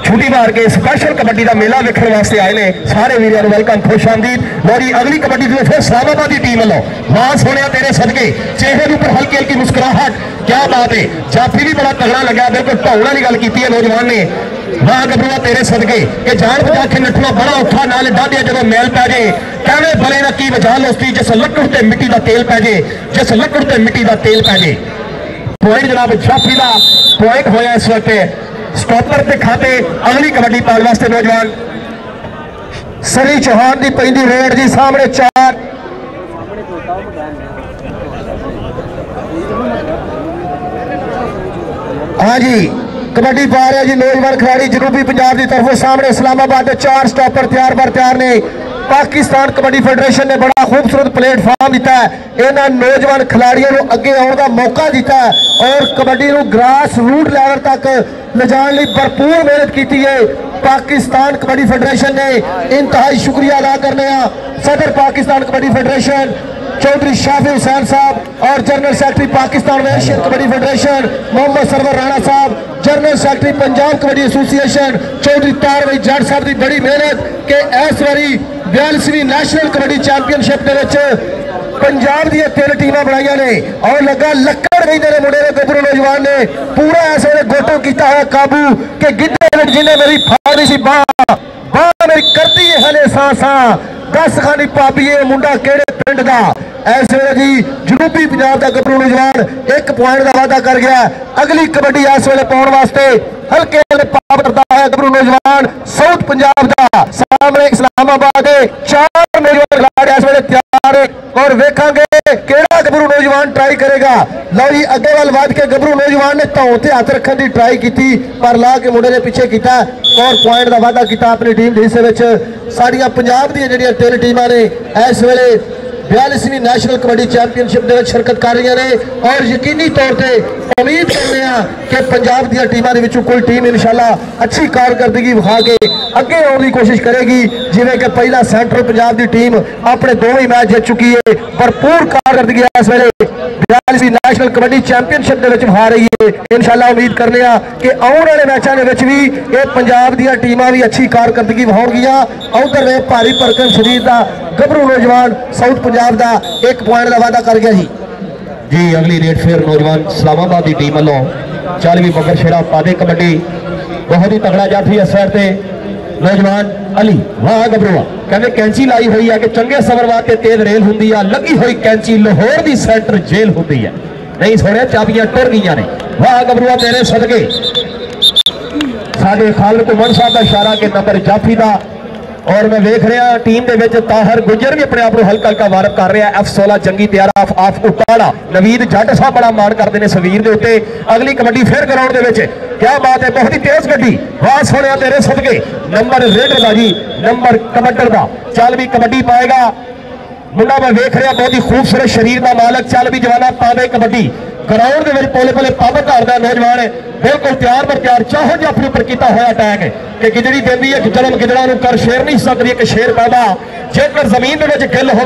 छुट्टी मार के स्पैशल कबड्डी का मेला देखने वास्ते आए ने। सारे वीरों को वेलकम, खुश आमदीद। लो जी अगली कबड्डी जो फिर इस्लामाबाद की टीम लो मां सोने तेरे सदके चेहरे के ऊपर हल्की हल्की मुस्कुराहट, क्या बात है। जाफी भी बड़ा तगड़ा लगा, बिल्कुल ढौला की गल की है नौजवान ने। वाह गबरूआ तेरे सदके कि जान बजा के नठना बड़ा औखा, नाल डाढ़िया जो मैल पै जाए कहने बले ना की वजह लोस्ती जिस लकड़ ते मिट्टी का तेल पै जाए, जिस लकड़ ते मिट्टी का तेल पै जाए। पॉइंट जनाब जाफी का पॉइंट होया इस वक्त स्टॉपर के खाते। अगली कबड्डी पाने वास्ते नौजवान सनी चौहान की पैंदी रेड जी सामने 4 हाँ जी कबड्डी पा रहे जी नौजवान खिलाड़ी जनूबी पंजाब की तरफों सामने इस्लामाबाद के 4 स्टॉपर तैयार बर तैयार ने। पाकिस्तान कबड्डी फेडरेशन ने बड़ा खूबसूरत प्लेटफॉर्म दिता है, इन्होंने नौजवान खिलाड़ियों को अगे आने का मौका दिता है और कबड्डी को ग्रास रूट लैवल तक ले जाने लिए भरपूर मेहनत की है। पाकिस्तान कबड्डी फेडरेशन ने इंतहाई शुक्रिया अदा करने सदर पाकिस्तान कबड्डी फेडरेशन चौधरी शाफी हुसैन साहब और general secretary Pakistan Asian kabaddi federation Mohammad Sarwar Rana Sahab, general secretary Punjab kabaddi association Chaudhry तार भाई जट साहब की बड़ी मेहनत कि इस बारी 42वीं नैशनल कबड्डी चैंपीयनशिप पंजाब दी 3 टीमां बनाई ने और लगा लक्कड़ कहते हैं मुंडे गभरू नौजवान ने पूरा इस वे गोटो किया है काबू कि गिद्धे जिन्हें मेरी फाड़ी सी बाह मेरी करती है हले सांसा दस खानी पापीए मुंडा केड़े पिंड का। इस वे जी जनूबी पंजाब का गभरू नौजवान 1 पॉइंट का वादा कर गया। अगली कबड्डी इस वे पाने वास्ते हल्के पाप करता है गभरू नौजवान साउथ पंजाब का सामने इस्लामाबाद 4 नौजवान खिलाड़ी इस वे तैयार है और वेखांगे केड़ा गभरू नौजवान ट्राई करेगा। लो जी अगे वाल वध के गभरू नौजवान ने धौन से हाथ रखने की ट्राई की पर ला के मुंडे ने पीछे किया और पॉइंट का वादा किया अपनी टीम के हिस्से। साड़ियां पंजाब दी जिहड़ियां 3 टीमां ने इस वेले 42वीं नैशनल कबड्डी चैंपीयनशिप में शिरकत कर रही ने और यकीनी तौर पर उम्मीद करते हैं कि पंजाब दी टीमां दे विचों कोई टीम इंशाल्लाह अच्छी कारकर्दगी विखा के अगे आने की कोशिश करेगी। जिवें कि पहला सेंट्रल पंजाब की टीम अपने 2 ही मैच जीत चुकी है, भरपूर कारकर्दगी इस वेले 42वीं नैशनल कबड्डी चैंपीयनशिप के विखा रही है। इंशाल्लाह उम्मीद करने कि आने वाले मैचों के भी ये पंजाब दी टीमां भी अच्छी कारकर्दगी विखाउणगियां। उधर वे भारी भरकम शरीर का गभरू नौजवान साउथ पंजाब का 1 पॉइंट का वादा कर गया जी। अगली रेड फिर नौजवान इस्लामाबाद की टीम वालों 40वीं मगर शेरा पादे कबड्डी बहुत ही तगड़ा जाफी इस साइड से नौजवान अली वाह गभरूआ कहते कैंची लाई हुई है कि चंगे सबर वास्ते तेज रेल होंगी है, लगी हुई कैंची लाहौर की सेंटर जेल होती है। नहीं सुने चाबियां टुर गई ने। वाह गभरूआ तेरे सदके साडे खालिद घुमन साहब का इशारा के नंबर जाफी का और मैं देख रहा टीम के ताहर गुजर भी अपने आप को हल्का हल्का वारप कर रहा है। F16 जंगी तैयारा आफ उताड़ा नवीद जट साहब बड़ा मान करते हैं सवीर के उत्ते। अगली कबड्डी फिर ग्राउंड के क्या बात है, बहुत ही तेज गड्डी वाह सोने तेरे सदके नंबर रेडर का जी नंबर कबड्डर का 40वीं कबड्डी पाएगा मुंडा। मैं देख रहा बहुत ही खूबसूरत शरीर का मालक 40वीं जवाना पावे कबड्डी ग्राउंड के पोले पोले पब धारदा नौजवान बिल्कुल तैयार पर तैयार चाहो जो अपने उपर किया हुआ अटैक कि गिदड़ी देंदी है जन्म गिदड़ा कर शेर नहीं सकती कि शेर पैदा जेकर जमीन के गिल हो